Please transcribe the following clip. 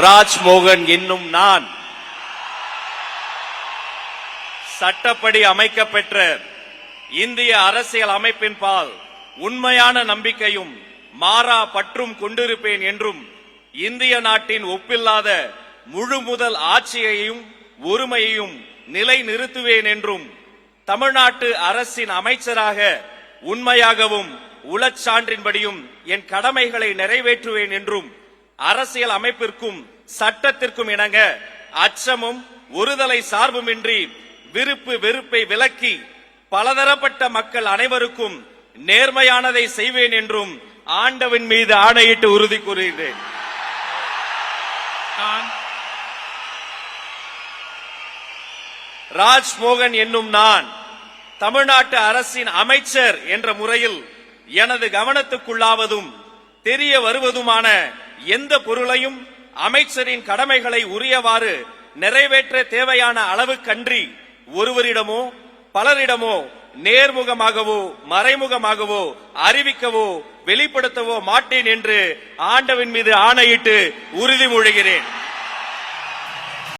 ராஜ்மோகன் என்னும் நான் சட்டப்படி அமைக்கப்பெற்ற இந்திய அரசியல் அமைப்பின் பால் உண்மையான நம்பிக்கையும் மாறா பற்றும் கொண்டிருப்பேன் என்றும் இந்திய நாட்டின் ஒப்பில்லாத முழு முதல் ஆட்சியையும் ஒருமையையும் நிலை நிறுத்துவேன் என்றும் தமிழ்நாட்டு அரசின் அமைச்சராக உண்மையாகவும் உளச்சான்றின்படியும் என் கடமைகளை நிறைவேற்றுவேன் என்றும் அரசியல் அமைப்பிற்கும் சட்டத்திற்கும் இணங்க அச்சமும் ஒருதலை சார்புமின்றி விருப்பு வெறுப்பை விலக்கி பலதரப்பட்ட மக்கள் அனைவருக்கும் நேர்மையானதை செய்வேன் என்றும் ஆண்டவன் மீது ஆணையிட்டு உறுதி கூறுகிறேன். ராஜ்மோகன் என்னும் நான் தமிழ்நாட்டு அரசின் அமைச்சர் என்ற முறையில் எனது கவனத்துக்குள்ளாவதும் தெரிய வருவதுமான எந்த பொருளையும் அமைச்சரின் கடமைகளை உரியவாறு நிறைவேற்ற தேவையான அளவுக்கன்றி ஒருவரிடமோ பலரிடமோ நேர்முகமாகவோ மறைமுகமாகவோ அறிவிக்கவோ வெளிப்படுத்தவோ மாட்டேன் என்று ஆண்டவன் மீது ஆணையிட்டு உறுதிமொழிகிறேன்.